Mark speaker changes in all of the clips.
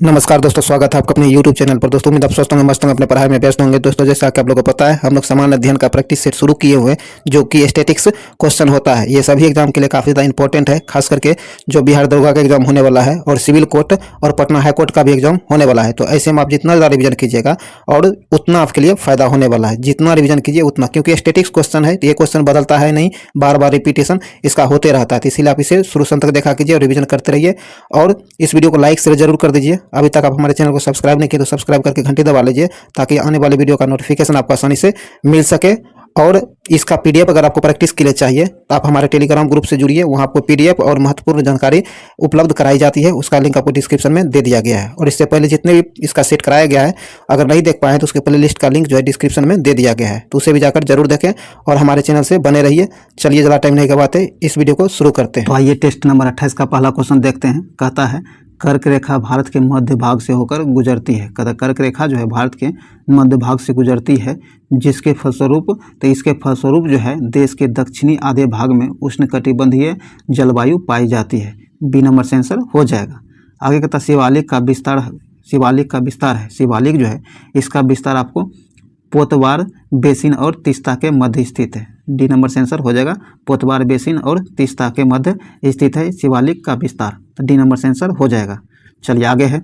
Speaker 1: नमस्कार दोस्तों, स्वागत है आपका अपने YouTube चैनल पर। दोस्तों उम्मीद आप स्वस्थ होंगे, मस्त होंगे, अपने पढ़ाई में व्यस्त होंगे। दोस्तों जैसा कि आप लोगों को पता है, हम लोग सामान्य अध्ययन का प्रैक्टिस सेट शुरू किए हुए हैं, जो कि स्टैटिक्स क्वेश्चन होता है। ये सभी एग्जाम के लिए काफ़ी ज़्यादा इंपॉर्टेंट है, खास करके जो बिहार दरोगा का एग्जाम होने वाला है और सिविल कोर्ट और पटना हाई कोर्ट का भी एग्जाम होने वाला है। तो ऐसे में आप जितना ज़्यादा रिविजन कीजिएगा और उतना आपके लिए फायदा होने वाला है। जितना रिविजन कीजिए उतना, क्योंकि स्टैटिक्स क्वेश्चन है तो ये क्वेश्चन बदलता है नहीं, बार बार रिपीटेशन इसका होते रहता है। तो इसीलिए आप इसे शुरू से अंत तक देखा कीजिए और रिविजन करते रहिए। और इस वीडियो को लाइक शेयर जरूर कर दीजिए। अभी तक आप हमारे चैनल को सब्सक्राइब नहीं किए तो सब्सक्राइब करके घंटी दबा लीजिए, ताकि आने वाली वीडियो का नोटिफिकेशन आपको आसानी से मिल सके। और इसका पीडीएफ अगर आपको प्रैक्टिस के लिए चाहिए तो आप हमारे टेलीग्राम ग्रुप से जुड़िए। वहाँ आपको पीडीएफ और महत्वपूर्ण जानकारी उपलब्ध कराई जाती है। उसका लिंक आपको डिस्क्रिप्शन में दे दिया गया है। और इससे पहले जितने भी इसका सेट कराया गया है, अगर नहीं देख पाए तो उसके प्ले लिस्ट का लिंक जो है डिस्क्रिप्शन में दे दिया गया है, तो उसे भी जाकर जरूर देखें और हमारे चैनल से बने रहिए। चलिए ज़्यादा टाइम नहीं गवाते, इस वीडियो को शुरू करते हैं।
Speaker 2: तो आइए टेस्ट नंबर 28 का पहला क्वेश्चन देखते हैं। कहता है कर्क रेखा भारत के मध्य भाग से होकर गुजरती है। कहता है कर्क रेखा जो है भारत के मध्य भाग से गुजरती है, जिसके फलस्वरूप इसके फलस्वरूप जो है देश के दक्षिणी आधे भाग में उष्णकटिबंधीय जलवायु पाई जाती है। बी नंबर से आंसर हो जाएगा। आगे कहता है शिवालिक का विस्तार है। शिवालिक जो है इसका विस्तार आपको पोतवार बेसिन और तीस्ता के मध्य स्थित है। डी नंबर से आंसर हो जाएगा। पोतवार बेसिन और तीस्ता के मध्य स्थित है शिवालिक का विस्तार, तो डी नंबर से आंसर हो जाएगा। चलिए आगे है।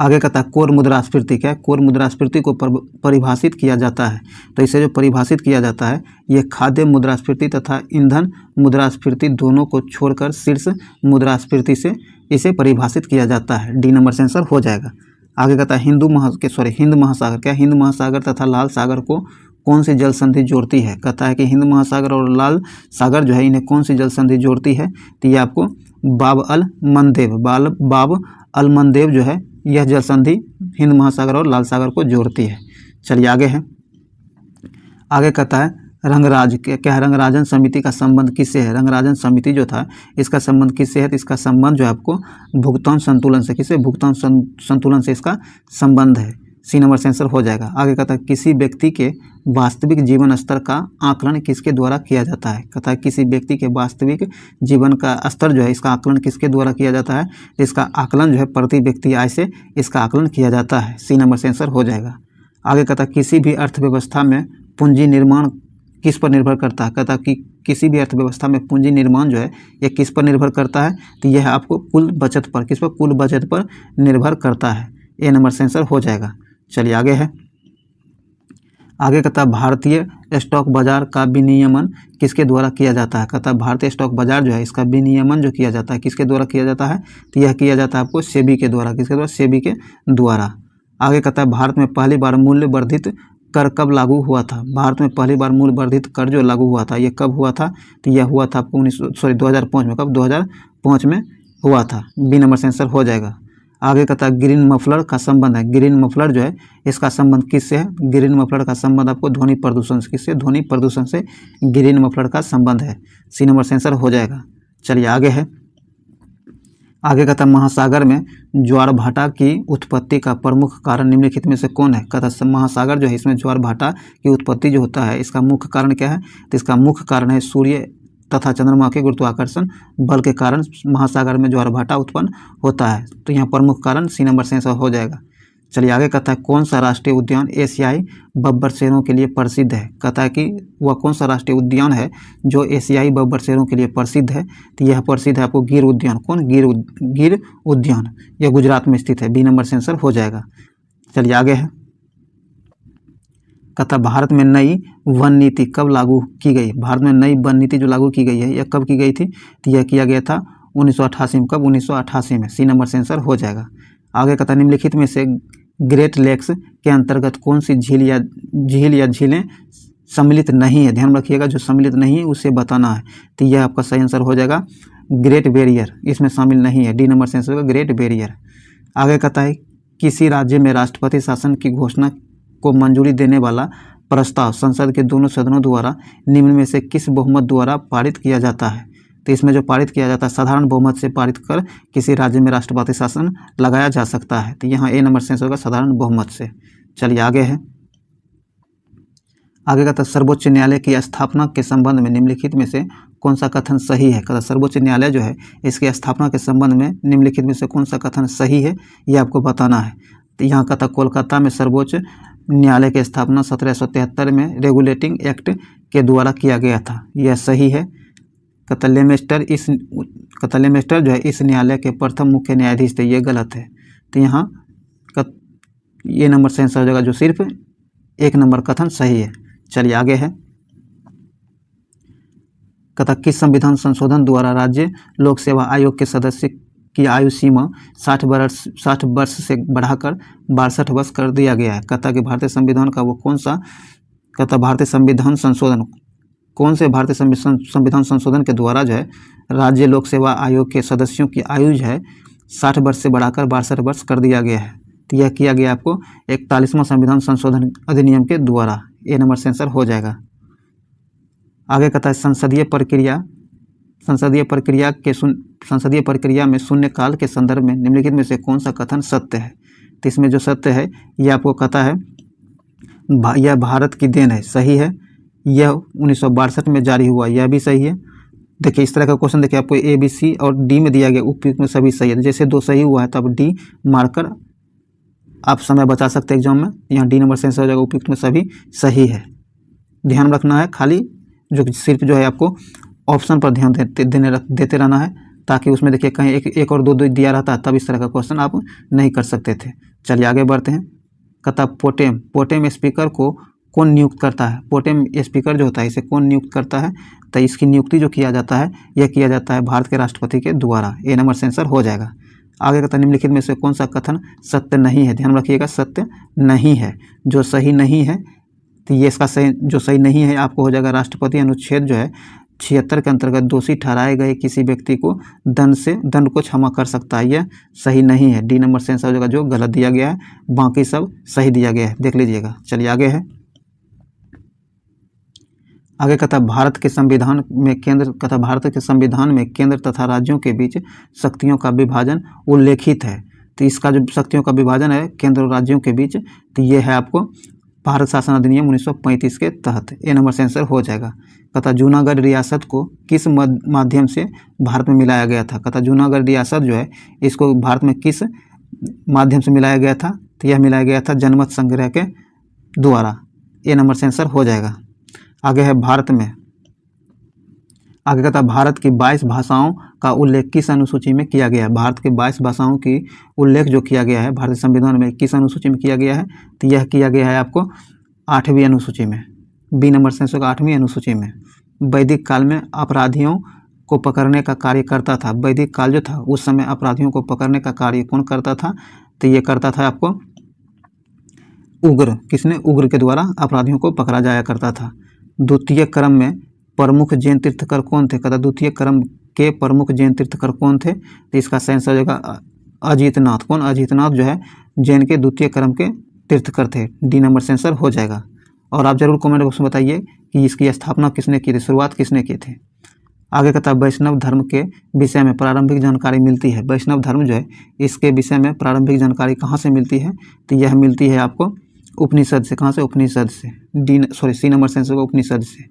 Speaker 2: आगे कहता है कोर मुद्रास्फीति क्या है। कोर मुद्रास्फीति को परिभाषित किया जाता है, तो इसे जो परिभाषित किया जाता है ये खाद्य मुद्रास्फीति तथा ईंधन मुद्रास्फीति दोनों को छोड़कर शीर्ष मुद्रास्फीति से इसे परिभाषित किया जाता है। डी नंबर से आंसर हो जाएगा। आगे कहता है हिंद महासागर क्या। हिंद महासागर तथा लाल सागर को कौन सी जल संधि जोड़ती है। कहता है कि हिंद महासागर और लाल सागर जो है इन्हें कौन सी जल संधि जोड़ती है, तो ये आपको बाब अल मंदेव जो है यह जल संधि हिंद महासागर और लाल सागर को जोड़ती है। चलिए आगे है। आगे कहता है रंगराज क्या है। रंगराजन समिति का संबंध किससे है। रंगराजन समिति जो था इसका संबंध किससे है, तो इसका संबंध जो है आपको भुगतान संतुलन से। किससे, भुगतान संतुलन से इसका संबंध है। सी नंबर से आंसर हो जाएगा। आगे कहता है किसी व्यक्ति के वास्तविक जीवन स्तर का आकलन किसके द्वारा किया जाता है। कहता है किसी व्यक्ति के वास्तविक जीवन का स्तर जो है इसका आकलन किसके द्वारा किया जाता है, इसका आकलन जो है प्रति व्यक्ति आय से इसका आकलन किया जाता है। सी नंबर से आंसर हो जाएगा। आगे कहता है किसी भी अर्थव्यवस्था में पूंजी निर्माण किस पर निर्भर करता है। कहता है कि किसी भी अर्थव्यवस्था में पूंजी निर्माण जो है ये किस पर निर्भर करता है, तो यह आपको कुल बचत पर, किस पर, कुल बचत पर निर्भर करता है। ए नंबर से आंसर हो जाएगा। चलिए आगे है। आगे कहता है भारतीय स्टॉक बाजार का विनियमन किसके द्वारा किया जाता है। कहता है भारतीय स्टॉक बाजार जो है इसका विनियमन जो किया जाता है किसके द्वारा किया जाता है, तो यह किया जाता है आपको सेबी के द्वारा। किसके द्वारा, सेबी के द्वारा। आगे कहता है भारत में पहली बार मूल्य वर्धित कर कब लागू हुआ था। भारत में पहली बार मूल्य वर्धित कर जो लागू हुआ था ये कब हुआ था, तो यह हुआ था आपको 2005 में। कब, 2005 में हुआ था। बी नंबर से आंसर हो जाएगा। आगे कहता है ग्रीन मफलर का संबंध है। ग्रीन मफलर जो है इसका संबंध किससे है। ग्रीन मफलर का संबंध आपको ध्वनि प्रदूषण से। किससे, ध्वनि प्रदूषण से ग्रीन मफलर का संबंध है। सी नंबर से आंसर हो जाएगा। चलिए आगे है। आगे कहता है महासागर में ज्वार भाटा की उत्पत्ति का प्रमुख कारण निम्नलिखित में से कौन है। कहता है महासागर जो है इसमें ज्वार भाटा की उत्पत्ति जो होता है इसका मुख्य कारण क्या है, तो इसका मुख्य कारण है सूर्य तथा चंद्रमा के गुरुत्वाकर्षण बल के कारण महासागर में ज्वार भाटा उत्पन्न होता है। तो यहाँ प्रमुख कारण सी नंबर से आंसर हो जाएगा। चलिए आगे कहता है कौन सा राष्ट्रीय उद्यान एशियाई बब्बर शेरों के लिए प्रसिद्ध है। कहता है कि वह कौन सा राष्ट्रीय उद्यान है जो एशियाई बब्बर शेरों के लिए प्रसिद्ध है, तो यह प्रसिद्ध है आपको गिर उद्यान। कौन, गिर उद्यान, यह गुजरात में स्थित है। बी नंबर से आंसर हो जाएगा। चलिए आगे है। कहता भारत में नई वन नीति कब लागू की गई। भारत में नई वन नीति जो लागू की गई है यह कब की गई थी, तो यह किया गया था 1988 में। कब, 1988 में। सी नंबर से आंसर हो जाएगा। आगे कहता निम्नलिखित में से ग्रेट लेक्स के अंतर्गत कौन सी झील या झीलें सम्मिलित नहीं है। ध्यान रखिएगा, जो सम्मिलित नहीं है उसे बताना है, तो यह आपका सही आंसर हो जाएगा। ग्रेट बैरियर इसमें शामिल नहीं है। डी नंबर से आंसर होगा ग्रेट बैरियर। आगे कहता है किसी राज्य में राष्ट्रपति शासन की घोषणा को मंजूरी देने वाला प्रस्ताव संसद के दोनों सदनों द्वारा निम्न में से किस बहुमत द्वारा पारित किया जाता है। तो इसमें जो पारित किया जाता है साधारण बहुमत से पारित कर किसी राज्य में राष्ट्रपति शासन लगाया जा सकता है, तो यहाँ ए नंबर से होगा साधारण बहुमत से। चलिए आगे है। आगे कहता है सर्वोच्च न्यायालय की स्थापना के संबंध में निम्नलिखित में से कौन सा कथन सही है। कहता सर्वोच्च न्यायालय जो है इसकी स्थापना के संबंध में निम्नलिखित में से कौन सा कथन सही है, ये आपको बताना है। तो यहाँ कहता कोलकाता में सर्वोच्च न्यायालय की स्थापना 1773 में रेगुलेटिंग एक्ट के द्वारा किया गया था, यह सही है। कहता लेमेस्टर जो है इस न्यायालय के प्रथम मुख्य न्यायाधीश थे, ये गलत है। तो यहाँ ये नंबर से आंसर हो जाएगा, जो सिर्फ 1 नंबर कथन सही है। चलिए आगे है। कहता किस संविधान संशोधन द्वारा राज्य लोक सेवा आयोग के सदस्य की आयु सीमा 60 वर्ष से बढ़ाकर 62 वर्ष कर दिया गया है। कहता कि भारतीय संविधान का वो कौन सा, कहता भारतीय संविधान संशोधन, कौन से भारतीय संविधान संशोधन के द्वारा जो है राज्य लोक सेवा आयोग के सदस्यों की आयु जो है 60 वर्ष से बढ़ाकर 62 वर्ष कर दिया गया है। तो यह किया गया आपको 41वां संविधान संशोधन अधिनियम के द्वारा, ए नंबर से आंसर हो जाएगा। आगे कहता है संसदीय प्रक्रिया में शून्यकाल के संदर्भ में निम्नलिखित में से कौन सा कथन सत्य है। तो इसमें जो सत्य है यह आपको कहता है यह भारत की देन है, सही है। यह 1962 में जारी हुआ, यह भी सही है। देखिए इस तरह का क्वेश्चन देखिए आपको ए बी सी और डी में दिया गया, उपयुक्त में सभी सही है। जैसे 2 सही हुआ है तो आप डी मार्कर आप समय बचा सकते हैं एग्जाम में। यहाँ डी नंबर से आंसर हो जाएगा, उपयुक्त में सभी सही है। ध्यान रखना है, खाली जो सिर्फ जो है आपको ऑप्शन पर ध्यान देते रहना है, ताकि उसमें देखिए कहीं एक और 2 दिया रहता है तब इस तरह का क्वेश्चन आप नहीं कर सकते थे। चलिए आगे बढ़ते हैं। कहता पोटेम स्पीकर को कौन नियुक्त करता है। पोटेम स्पीकर जो होता है इसे कौन नियुक्त करता है। तो इसकी नियुक्ति जो किया जाता है यह किया जाता है भारत के राष्ट्रपति के द्वारा, ए नंबर से आंसर हो जाएगा। आगे कहता निम्नलिखित में से कौन सा कथन सत्य नहीं है। ध्यान रखिएगा, सत्य नहीं है। जो सही नहीं है तो ये इसका सही, जो सही नहीं है आपको हो जाएगा राष्ट्रपति अनुच्छेद जो है 76 के अंतर्गत दोषी ठहराए गए किसी व्यक्ति को दंड को क्षमा कर सकता है, यह सही नहीं है। डी नंबर से आंसर हो जाएगा, जो गलत दिया गया है, बाकी सब सही दिया गया है, देख लीजिएगा। चलिए आगे है। आगे कहता भारत के संविधान में केंद्र तथा राज्यों के बीच शक्तियों का विभाजन उल्लेखित है। तो इसका जो शक्तियों का विभाजन है केंद्र और राज्यों के बीच, तो ये है आपको भारत शासन अधिनियम 1935 के तहत, ए नंबर से आंसर हो जाएगा। कहता जूनागढ़ रियासत को किस माध्यम से भारत में मिलाया गया था। कहता जूनागढ़ रियासत जो है इसको भारत में किस माध्यम से मिलाया गया था। तो यह मिलाया गया था जनमत संग्रह के द्वारा, ए नंबर से आंसर हो जाएगा। आगे है भारत में, आगे कहता भारत की 22 भाषाओं का उल्लेख किस अनुसूची में किया गया है। भारत के 22 भाषाओं की उल्लेख जो किया गया है भारतीय संविधान में किस अनुसूची में किया गया है। तो यह किया गया है आपको 8वीं अनुसूची में, बी नंबर से आंसर 8वीं अनुसूची में। वैदिक काल में अपराधियों को पकड़ने का कार्य करता था। वैदिक काल जो था उस समय अपराधियों को पकड़ने का कार्य कौन करता था। तो ये करता था आपको उग्र, किसने, उग्र के द्वारा अपराधियों को पकड़ा जाया करता था। द्वितीय क्रम में प्रमुख जैन तीर्थकर कौन थे। कहता द्वितीय क्रम के प्रमुख जैन तीर्थकर कौन थे। तो इसका सही आंसर हो जाएगा अजीतनाथ। कौन, अजीतनाथ जो है जैन के द्वितीय क्रम के तीर्थकर थे, डी नंबर से आंसर हो जाएगा। और आप जरूर कमेंट बॉक्स में बताइए कि इसकी स्थापना किसने की थी, शुरुआत किसने की थी। आगे कहता वैष्णव धर्म के विषय में प्रारंभिक जानकारी मिलती है। वैष्णव धर्म जो है इसके विषय में प्रारंभिक जानकारी कहाँ से मिलती है। तो यह मिलती है आपको उपनिषद से। कहाँ से, उपनिषद से, सी नंबर से आंसर उपनिषद से।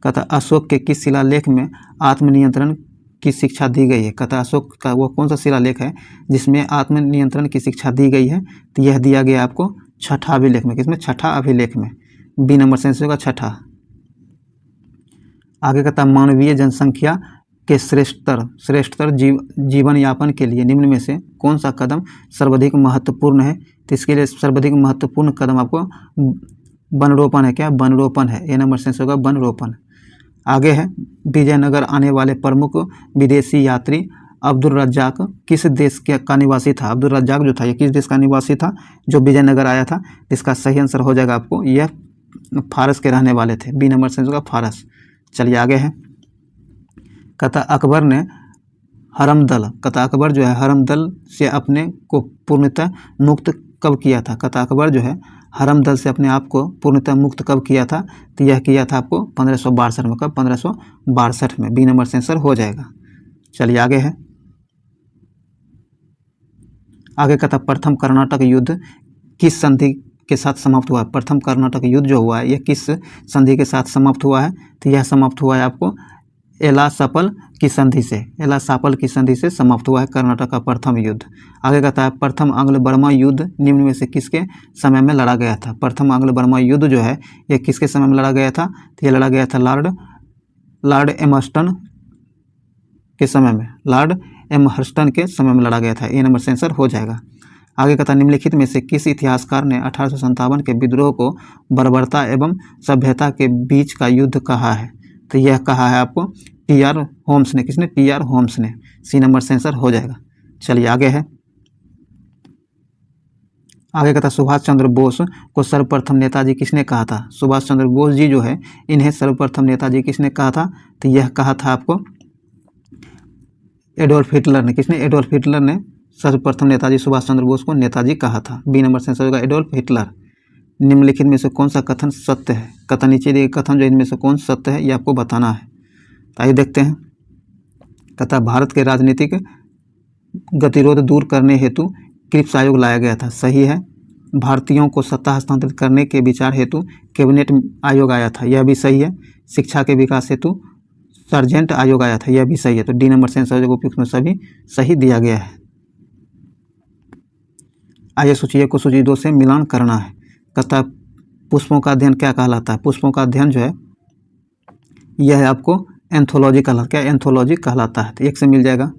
Speaker 2: कहता अशोक के किस शिलालेख में आत्मनियंत्रण की शिक्षा दी गई है। कहता अशोक का वो कौन सा शिलालेख है जिसमें आत्मनियंत्रण की शिक्षा दी गई है। तो यह दिया गया आपको 6ठा अभिलेख में, किसमें, 6ठा अभिलेख में, बी नंबर से आंसर होगा 6ठा। आगे कहता मानवीय जनसंख्या के श्रेष्ठतर जीवन यापन के लिए निम्न में से कौन सा कदम सर्वाधिक महत्वपूर्ण है। तो इसके लिए सर्वाधिक महत्वपूर्ण कदम आपको वनरोपण है। क्या, वनरोपण है, ए नंबर से आंसर होगा वनरोपण। आगे है विजयनगर आने वाले प्रमुख विदेशी यात्री अब्दुल रज्जाक किस देश का निवासी था। अब्दुल रज्जाक जो था ये किस देश का निवासी था जो विजयनगर आया था। इसका सही आंसर हो जाएगा आपको, यह फारस के रहने वाले थे, बी नंबर से आंसर होगा फारस। चलिए आगे है। कहता अकबर ने हरमदल, कहता अकबर जो है हरमदल से अपने को पूर्णतः मुक्त कब किया था। कहता अकबर जो है हरमदल से अपने आप को पूर्णतः मुक्त कब किया था। तो यह किया था आपको 1562 में। कब, 1562 में, बी नंबर से आंसर हो जाएगा। चलिए आगे है। आगे कहता प्रथम कर्नाटक युद्ध किस संधि के साथ समाप्त हुआ है? प्रथम कर्नाटक युद्ध जो हुआ है यह किस संधि के साथ समाप्त हुआ है? तो यह समाप्त हुआ है आपको एलासापल की संधि से। एलासापल की संधि से समाप्त हुआ है कर्नाटक का प्रथम युद्ध। आगे कहता है प्रथम आंग्ल बर्मा युद्ध निम्न में से किसके समय में लड़ा गया था? प्रथम आंग्ल बर्मा युद्ध जो है यह किसके समय में लड़ा गया था? तो यह लड़ा गया था लॉर्ड एमहर्स्टन के समय में। लॉर्ड एमहर्स्टन के समय में लड़ा गया था। ए नंबर सेंसर हो जाएगा। आगे कहता है निम्नलिखित में से किस इतिहासकार ने 1857 के विद्रोह को बर्बरता एवं सभ्यता के बीच का युद्ध कहा है? तो यह कहा है आपको टी.आर. होम्स ने। किसने? टी.आर. होम्स ने। सी नंबर सेंसर हो जाएगा। चलिए आगे है। आगे कहता सुभाष चंद्र बोस को सर्वप्रथम नेताजी किसने कहा था? सुभाष चंद्र बोस जी जो है इन्हें सर्वप्रथम नेताजी किसने कहा था? तो यह कहा था आपको एडोल्फ हिटलर ने। किसने? एडोल्फ हिटलर ने सर्वप्रथम नेताजी सुभाष चंद्र बोस को नेताजी कहा था। बी नंबर सेंसर होगा एडोल्फ हिटलर। निम्नलिखित में से कौन सा कथन सत्य है? कथन नीचे दिए कथन जो इनमें से कौन सत्य है ये आपको बताना है। तो आइए देखते हैं। कहता भारत के राजनीतिक गतिरोध दूर करने हेतु क्रिप्स आयोग लाया गया था। सही है। भारतीयों को सत्ता हस्तांतरित करने के विचार हेतु कैबिनेट आयोग आया था। यह भी सही है। शिक्षा के विकास हेतु सर्जेंट आयोग आया था। यह भी सही है। तो डी नंबर सेंसर उपयुक्त में सभी सही दिया गया है। आइए सूची 1 को सूची 2 से मिलान करना है। कहता पुष्पों का अध्ययन क्या कहलाता है? पुष्पों का अध्ययन जो है यह है आपको एंथोलॉजी कहलाता। क्या? एंथोलॉजी कहलाता है। तो 1 से मिल जाएगा।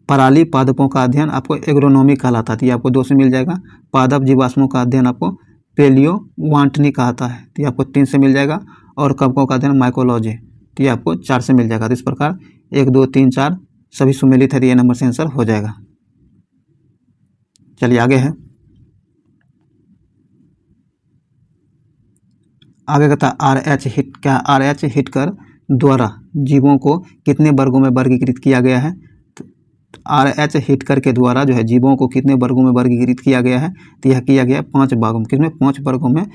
Speaker 2: पराली पादपों का अध्ययन आपको एग्रोनॉमी कहलाता है। तो ये आपको 2 से मिल जाएगा। पादप जीवाश्मों का अध्ययन आपको पेलियोवांटनी कहता है। तो ये आपको 3 से मिल जाएगा। और कवकों का अध्ययन माइकोलॉजी। तो ये आपको 4 से मिल जाएगा। तो इस प्रकार 1 2 3 4 सभी सुमेलित है। तो ये नंबर से आंसर हो जाएगा। चलिए आगे है। आगे कहता RH हिट। क्या? RH हिटकर द्वारा जीवों को कितने वर्गों में वर्गीकृत किया गया है? RH हिटकर के द्वारा जो है जीवों को कितने वर्गों में वर्गीकृत किया गया है? तो यह किया गया 5 भागों में। किसमें? 5 वर्गों में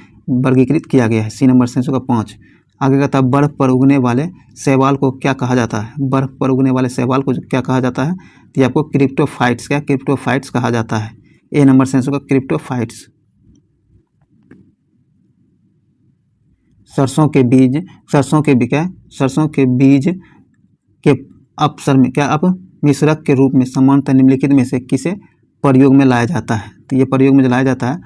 Speaker 2: वर्गीकृत किया गया है। सी नंबर सेंस होगा 5। आगे कहता है बर्फ पर उगने वाले शैवाल को क्या कहा जाता है? बर्फ पर उगने वाले शैवाल को क्या कहा जाता है? तो ये आपको क्रिप्टोफाइट्स। क्या? क्रिप्टोफाइट्स कहा जाता है। ए नंबर सेंस होगा क्रिप्टोफाइट्स। सरसों के बीज के अपसर में क्या मिश्रक के रूप में सामान्यतः निम्नलिखित में से किसे प्रयोग में लाया जाता है? तो ये प्रयोग में लाया जाता है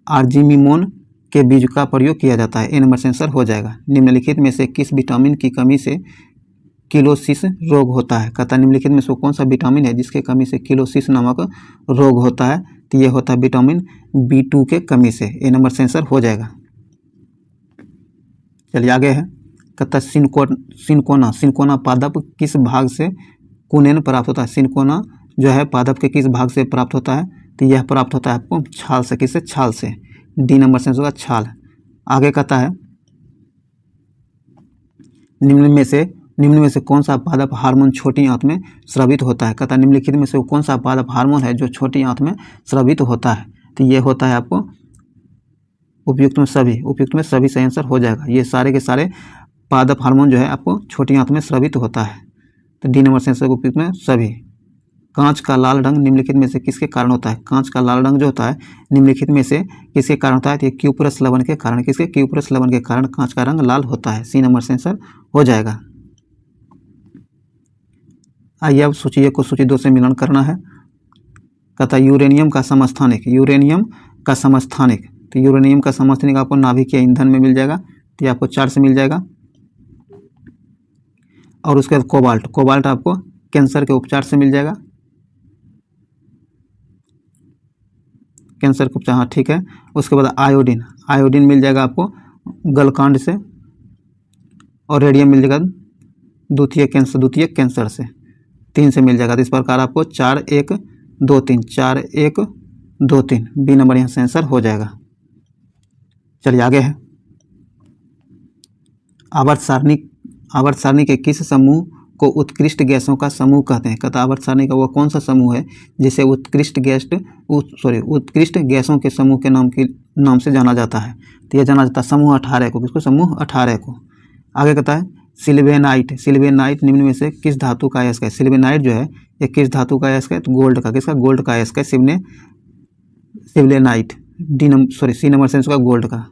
Speaker 2: आर्जिमिमोन के बीज का प्रयोग किया जाता है। ए नंबर सेंसर हो जाएगा। निम्नलिखित में से किस विटामिन की कमी से किलोसिस रोग होता है? कहता निम्नलिखित में से कौन सा विटामिन है जिसके कमी से किलोसिस नामक रोग होता है? तो ये होता है विटामिन B2 के कमी से। ए नंबर सेंसर हो जाएगा। चलिए आगे है। कहता सिनकोना पादप किस भाग से कुनेन प्राप्त होता है? सिनकोना जो है पादप के किस भाग से प्राप्त होता है? तो यह प्राप्त होता है आपको छाल से। किससे? छाल से। डी नंबर सेंस होगा छाल। आगे कहता है निम्न में से कौन सा पादप हार्मोन छोटी आंत में स्रावित होता है? कहता निम्नलिखित में से वो कौन सा पादप हार्मोन है जो छोटी आंत में स्रावित होता है? तो ये होता है आपको उपयुक्त में सभी सही आंसर हो जाएगा। ये सारे के सारे पादप हार्मोन जो है आपको छोटी आंत में स्रावित होता है। तो डी नंबर से आंसर उपयुक्त में सभी। कांच का लाल रंग निम्नलिखित में से किसके कारण होता है? कांच का लाल रंग जो होता है निम्नलिखित में से किसके कारण होता है? तो ये क्यूपरस लवण के कारण। किसके? क्यूपरस लवण के कारण कांच का रंग लाल होता है। सी नंबर से आंसर हो जाएगा। आइए अब सूची 1 को सूची 2 से मिलान करना है। कहता यूरेनियम का समस्थानिक। तो यूरेनियम का समस्थानिक आपको नाभिकीय ईंधन में मिल जाएगा। तो ये आपको 4 से मिल जाएगा। और उसके बाद कोबाल्ट आपको कैंसर के उपचार से मिल जाएगा। कैंसर के उपचार, हाँ ठीक है। उसके बाद आयोडीन मिल जाएगा आपको गलकांड से। और रेडियम मिल जाएगा द्वितीय कैंसर से। 3 से मिल जाएगा। तो इस प्रकार आपको 4 1 2 3 बी नंबर यहाँ से आंसर हो जाएगा। चलिए आगे है। आवर्त सारणी के किस समूह को उत्कृष्ट गैसों का समूह कहते हैं? कहता आवर्त सारणी का वो कौन सा समूह है जिसे उत्कृष्ट गैसों के समूह के नाम से जाना जाता है? तो यह जाना जाता है समूह 18 को। किसको? समूह 18 को। आगे कहता है सिल्वेनाइट निम्न में से किस धातु का अयस्क है? सिल्वेनाइट जो है ये किस धातु का अयस्क है? तो गोल्ड का। किसका? गोल्ड का अयस्क है सिल्वेनाइट। सी नंबर सेंस होगा गोल्ड का।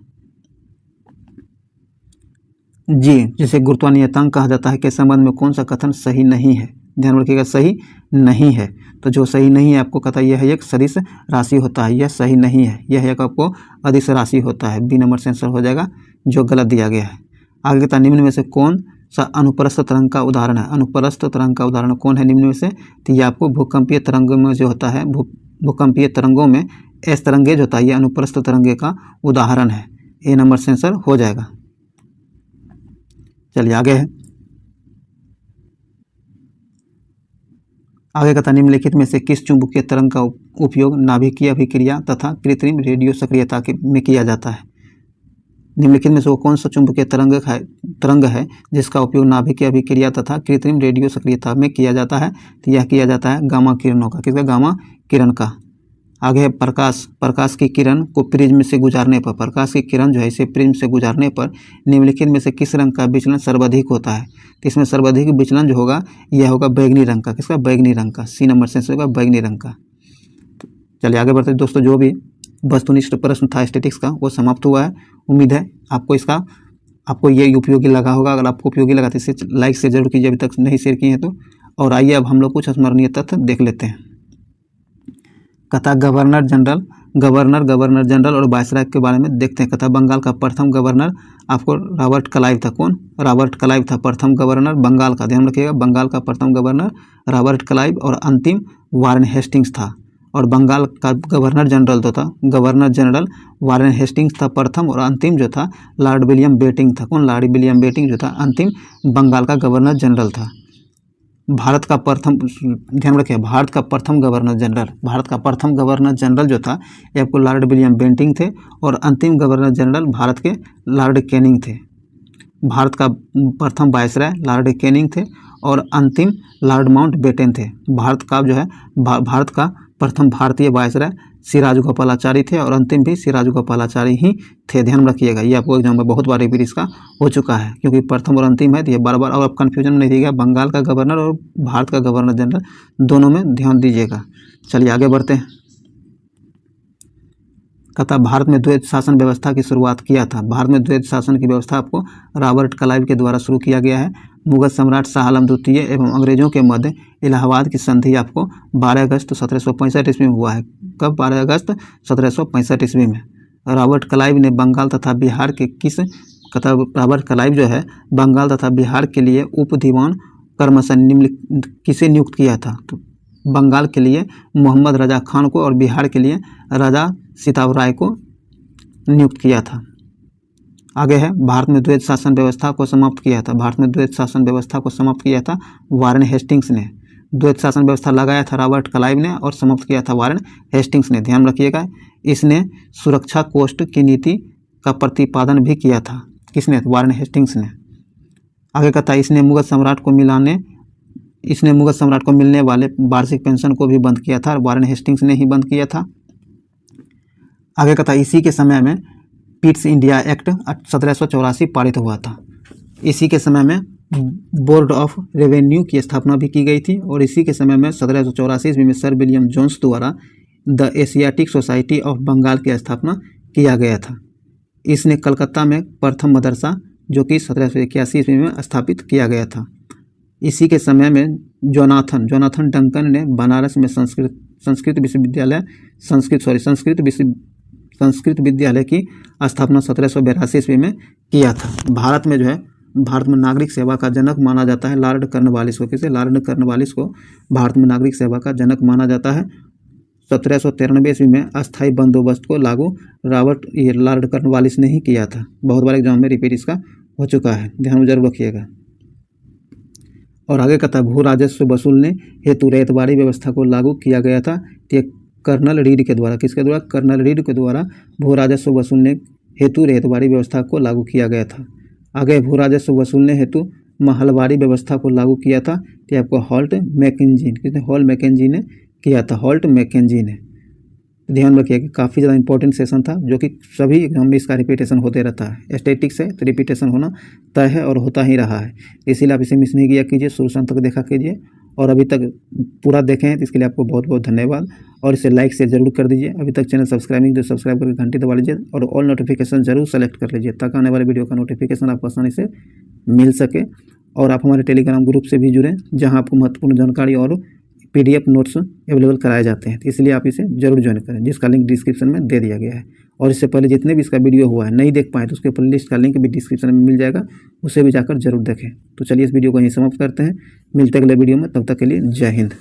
Speaker 2: जी, जिसे गुरुत्वानियतांक कहा जाता है के संबंध में कौन सा कथन सही नहीं है? ध्यान रखिएगा, सही नहीं है। तो जो सही नहीं है आपको कहता है यह एक सदिश राशि होता है, यह सही नहीं है, यह एक आपको अदिश राशि होता है। बी नंबर सेंसर हो जाएगा जो गलत दिया गया है। आगे कहता है निम्न में से कौन सा अनुप्रस्थ तरंग का उदाहरण है? अनुप्रस्थ तरंग का उदाहरण कौन है निम्न में से? तो ये आपको भूकंपीय तरंगों में जो होता है, भूकंपीय तरंगों में एस तरंगेज होता है, ये अनुप्रस्थ तरंगे का उदाहरण है। ए नंबर सेंसर हो जाएगा। चलिए आगे है। आगे कहता निम्नलिखित में से किस चुंबकीय तरंग का उपयोग नाभिकीय अभिक्रिया तथा कृत्रिम रेडियो सक्रियता में किया जाता है? निम्नलिखित में से वो कौन सा चुंबकीय तरंग है जिसका उपयोग नाभिकीय अभिक्रिया तथा कृत्रिम रेडियो सक्रियता में किया जाता है? तो यह किया जाता है गामा किरणों का। किसका? गामा किरण का। आगे है प्रकाश की किरण को प्रिज्म से गुजारने पर, प्रकाश की किरण जो है इसे प्रिज्म से गुजारने पर निम्नलिखित में से किस रंग का विचलन सर्वाधिक होता है? तो इसमें सर्वाधिक विचलन जो होगा यह होगा बैगनी रंग का। किसका? बैगनी रंग का। सी नंबर सेंसर होगा बैगनी रंग का। चलिए आगे बढ़ते हैं दोस्तों। जो भी वस्तुनिष्ठ प्रश्न था स्टैटिक्स का वो समाप्त हुआ है। उम्मीद है आपको ये उपयोगी लगा होगा। अगर आपको उपयोगी लगा तो इसे लाइक से जरूर कीजिए, अभी तक नहीं शेयर किए हैं तो। और आइए अब हम लोग कुछ स्मरणीय तथ्य देख लेते हैं। कथा गवर्नर जनरल और वायसराय के बारे में देखते हैं। कथा बंगाल का प्रथम गवर्नर आपको रॉबर्ट क्लाइव था। कौन? रॉबर्ट क्लाइव था प्रथम गवर्नर बंगाल का। ध्यान रखिएगा, बंगाल का प्रथम गवर्नर रॉबर्ट क्लाइव और अंतिम वारेन हेस्टिंग्स था। और बंगाल का गवर्नर जनरल वारेन हेस्टिंग्स था प्रथम, और अंतिम जो था लॉर्ड विलियम बेटिंग था। कौन? लॉर्ड विलियम बेटिंग जो था अंतिम बंगाल का गवर्नर जनरल था। भारत का प्रथम, ध्यान रखिए, भारत का प्रथम गवर्नर जनरल जो था ये आपको लॉर्ड विलियम बेंटिंग थे, और अंतिम गवर्नर जनरल भारत के लॉर्ड कैनिंग थे। भारत का प्रथम वायसराय लॉर्ड कैनिंग थे और अंतिम लॉर्ड माउंटबेटन थे। भारत का जो है भारत का प्रथम भारतीय वायसराय सिराजगोपालाचारी थे, और अंतिम भी सिराजगोपालाचारी ही थे। ध्यान बार ये आपको एग्जाम में बहुत बार रिपीट इसका हो चुका है, क्योंकि प्रथम और अंतिम है तो ये बार बार, और आप कन्फ्यूजन नहीं दीजिएगा। बंगाल का गवर्नर और भारत का गवर्नर जनरल दोनों में ध्यान दीजिएगा। चलिए आगे बढ़ते हैं। कहता भारत में द्वैत शासन व्यवस्था की शुरुआत किया था। भारत में द्वैत शासन की व्यवस्था आपको रॉबर्ट क्लाइव के द्वारा शुरू किया गया है। मुगल सम्राट शाह आलम द्वितीय एवं अंग्रेजों के मध्य इलाहाबाद की संधि आपको 12 अगस्त 1765 ईस्वी में हुआ है। कब? 12 अगस्त 1765 ईस्वी में। रॉबर्ट क्लाइव ने बंगाल तथा बिहार के रॉबर्ट क्लाइव जो है बंगाल तथा बिहार के लिए उप दीवान क्रमशः किसे नियुक्त किया था? तो बंगाल के लिए मोहम्मद रजा खान को और बिहार के लिए राजा सिताव राय को नियुक्त किया था। आगे है, भारत में द्वैत शासन व्यवस्था को समाप्त किया था। भारत में द्वैत शासन व्यवस्था को समाप्त किया था वारेन हेस्टिंग्स ने। द्वैत शासन व्यवस्था लगाया था रॉबर्ट क्लाइव ने और समाप्त किया था वारेन हेस्टिंग्स ने। ध्यान रखिएगा, इसने सुरक्षा कोष्ठ की नीति का प्रतिपादन भी किया था। किसने? वारेन हेस्टिंग्स ने। आगे कहता है इसने मुगल सम्राट को मिलने वाले वार्षिक पेंशन को भी बंद किया था। वारेन हेस्टिंग्स ने ही बंद किया था। आगे कहता है इसी के समय में पिट्स इंडिया एक्ट 1784 पारित हुआ था। इसी के समय में बोर्ड ऑफ रेवेन्यू की स्थापना भी की गई थी, और इसी के समय में 1784 ईस्वी में सर विलियम जोन्स द्वारा the Asiatic Society of Bengal की स्थापना किया गया था। इसने कलकत्ता में प्रथम मदरसा जो कि 1781 ईस्वी में स्थापित किया गया था। इसी के समय में जोनाथन डंकन ने बनारस में संस्कृत विद्यालय की स्थापना 1782 ईस्वी में किया था। भारत में नागरिक सेवा का जनक माना जाता है लॉर्ड कॉर्नवालिस को। किसे? लॉर्ड कॉर्नवालिस को भारत में नागरिक सेवा का जनक माना जाता है। 1793 ईस्वी में अस्थायी बंदोबस्त को लागू लॉर्ड कॉर्नवालिस ने ही किया था। बहुत बार एग्जाम में रिपीट इसका हो चुका है, ध्यान में जरूर रखिएगा। और आगे कहता है भू राजस्व वसूलने हेतु रैयतवाड़ी व्यवस्था को लागू किया गया था। ये कर्नल रीड के द्वारा, किसके द्वारा? कर्नल रीड के द्वारा भू राजस्व वसूलने हेतु रैयतवाड़ी व्यवस्था को लागू किया गया था। आगे भू राजस्व वसूलने हेतु महलवाड़ी व्यवस्था को लागू किया था। तो आपको हॉल्ट मैकेंजी, किसने? हॉल मैकेंजी ने किया था। हॉल्ट मैकेंजी ने। ध्यान रखिए कि काफ़ी ज़्यादा इंपॉर्टेंट सेशन था, जो कि सभी एग्जाम में इसका रिपीटेशन होते रहता है। स्टैटिक्स है तो रिपीटेशन होना तय है और होता ही रहा है, इसीलिए आप इसे मिस नहीं किया कीजिए, शुरू से अंत तक देखा कीजिए। और अभी तक पूरा देखें तो इसके लिए आपको बहुत बहुत धन्यवाद। और इसे लाइक शेयर जरूर कर दीजिए। अभी तक चैनल सब्सक्राइब नहीं तो सब्सक्राइब करके घंटी दबा लीजिए और ऑल नोटिफिकेशन जरूर सेलेक्ट कर लीजिए ताकि आने वाले वीडियो का नोटिफिकेशन आपको आसानी से मिल सके। और आप हमारे टेलीग्राम ग्रुप से भी जुड़ें जहां आपको महत्वपूर्ण जानकारी और PDF नोट्स अवेलेबल कराए जाते हैं, तो इसलिए आप इसे जरूर ज्वाइन करें, जिसका लिंक डिस्क्रिप्शन में दे दिया गया है। और इससे पहले जितने भी इसका वीडियो हुआ है नहीं देख पाए तो उसके प्लेलिस्ट का लिंक भी डिस्क्रिप्शन में मिल जाएगा, उसे भी जाकर जरूर देखें। तो चलिए इस वीडियो को यहीं समाप्त करते हैं, मिलते हैं अगले वीडियो में, तब तक के लिए जय हिंद।